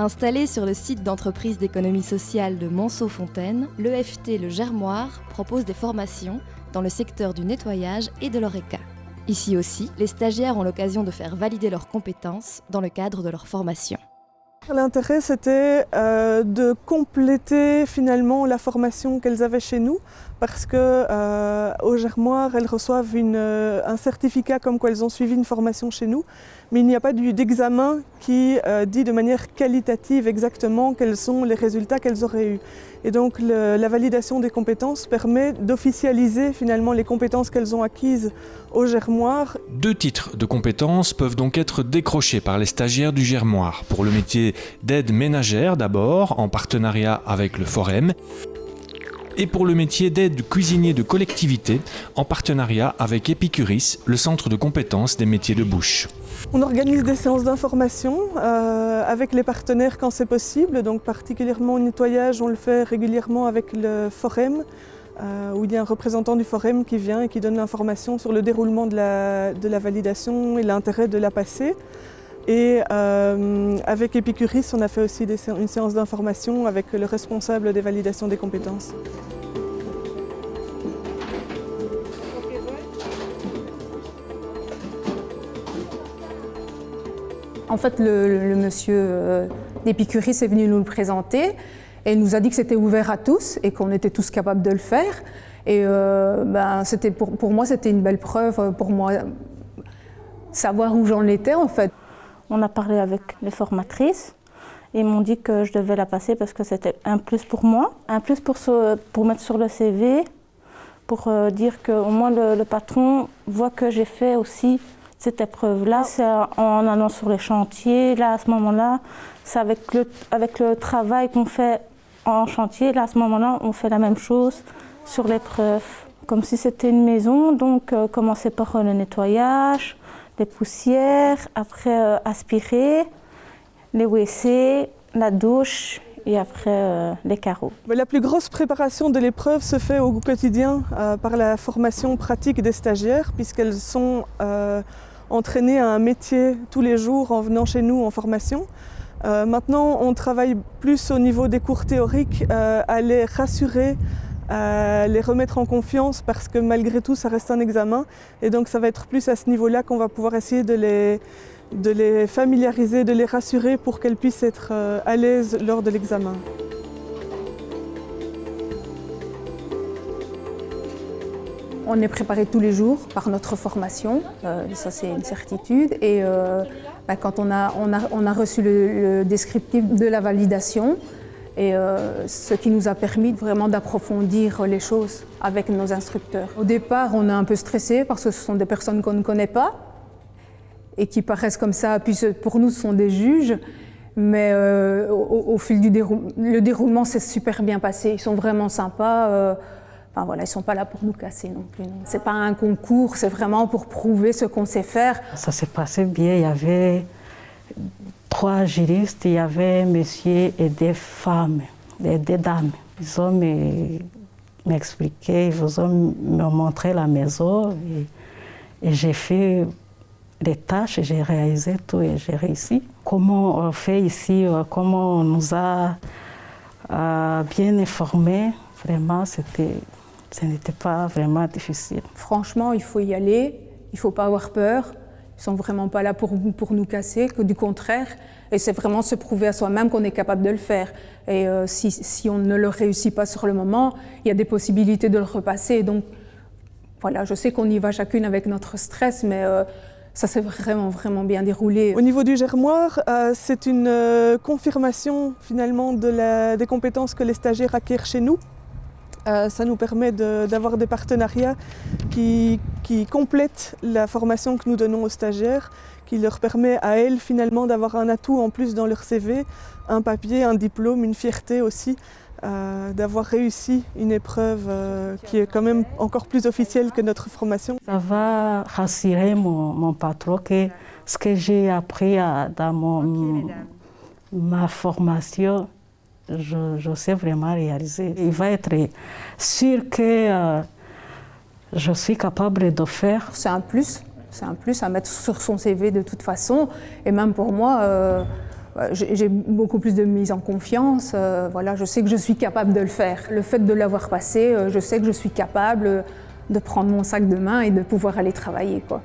Installé sur le site d'entreprise d'économie sociale de Monceau-Fontaine, l'EFT Le Germoir propose des formations dans le secteur du nettoyage et de l'ORECA. Ici aussi, les stagiaires ont l'occasion de faire valider leurs compétences dans le cadre de leur formation. L'intérêt, c'était de compléter finalement la formation qu'elles avaient chez nous, parce qu'au Germoir, elles reçoivent un certificat comme quoi elles ont suivi une formation chez nous, mais il n'y a pas d'examen qui dit de manière qualitative exactement quels sont les résultats qu'elles auraient eus. Et donc la validation des compétences permet d'officialiser finalement les compétences qu'elles ont acquises au Germoir. 2 titres de compétences peuvent donc être décrochés par les stagiaires du Germoir. Pour le métier d'aide ménagère d'abord, en partenariat avec le Forem, et pour le métier d'aide cuisinier de collectivité, en partenariat avec Epicuris, le centre de compétences des métiers de bouche. On organise des séances d'information avec les partenaires quand c'est possible, donc particulièrement au nettoyage, on le fait régulièrement avec le Forem, où il y a un représentant du Forem qui vient et qui donne l'information sur le déroulement de la validation et l'intérêt de la passer. Et avec Epicuris, on a fait aussi une séance d'information avec le responsable des validations des compétences. En fait, le monsieur d'Epicuris est venu nous le présenter et nous a dit que c'était ouvert à tous et qu'on était tous capables de le faire. Et c'était pour moi, c'était une belle preuve pour moi, savoir où j'en étais en fait. On a parlé avec les formatrices et ils m'ont dit que je devais la passer parce que c'était un plus pour moi, un plus pour mettre sur le CV, pour dire qu'au moins le patron voit que j'ai fait aussi cette épreuve-là. C'est en allant sur les chantiers, là à ce moment-là, c'est avec le travail qu'on fait en chantier, là à ce moment-là, on fait la même chose sur l'épreuve. Comme si c'était une maison, donc commencer par le nettoyage, les poussières, après aspirer, les WC, la douche et après les carreaux. La plus grosse préparation de l'épreuve se fait au quotidien par la formation pratique des stagiaires, puisqu'elles sont entraînées à un métier tous les jours en venant chez nous en formation. Maintenant, on travaille plus au niveau des cours théoriques à les rassurer, les remettre en confiance parce que malgré tout ça reste un examen et donc ça va être plus à ce niveau-là qu'on va pouvoir essayer de les familiariser, de les rassurer pour qu'elles puissent être à l'aise lors de l'examen. On est préparé tous les jours par notre formation, ça c'est une certitude. Et quand on a reçu le descriptif de la validation, et ce qui nous a permis vraiment d'approfondir les choses avec nos instructeurs. Au départ, on est un peu stressé parce que ce sont des personnes qu'on ne connaît pas et qui paraissent comme ça, puis pour nous ce sont des juges, mais au fil du déroulement c'est super bien passé, ils sont vraiment sympas. Enfin voilà, ils ne sont pas là pour nous casser non plus. Ce n'est pas un concours, c'est vraiment pour prouver ce qu'on sait faire. Ça s'est passé bien, il y avait 3 juristes, il y avait un monsieur et des femmes, des dames. Ils ont m'expliqué, ils ont me montré la maison et j'ai fait les tâches, j'ai réalisé tout et j'ai réussi. Comment on fait ici, comment on nous a bien informés, vraiment ce n'était pas vraiment difficile. Franchement, il faut y aller, il ne faut pas avoir peur. Ils ne sont vraiment pas là pour nous casser, que du contraire. Et c'est vraiment se prouver à soi-même qu'on est capable de le faire. Et si on ne le réussit pas sur le moment, il y a des possibilités de le repasser. Donc voilà, je sais qu'on y va chacune avec notre stress, mais ça s'est vraiment, vraiment bien déroulé. Au niveau du Germoir, c'est une confirmation finalement des compétences que les stagiaires acquièrent chez nous. Ça nous permet d'avoir des partenariats qui complètent la formation que nous donnons aux stagiaires, qui leur permet à elles finalement d'avoir un atout en plus dans leur CV, un papier, un diplôme, une fierté aussi, d'avoir réussi une épreuve qui est quand même encore plus officielle que notre formation. Ça va rassurer mon patron que ce que j'ai appris dans ma formation, je sais vraiment réaliser. Il va être sûr que je suis capable de faire. C'est un plus à mettre sur son CV de toute façon. Et même pour moi, J'ai beaucoup plus de mise en confiance. Voilà, je sais que je suis capable de le faire. Le fait de l'avoir passé, je sais que je suis capable de prendre mon sac de main et de pouvoir aller travailler, quoi.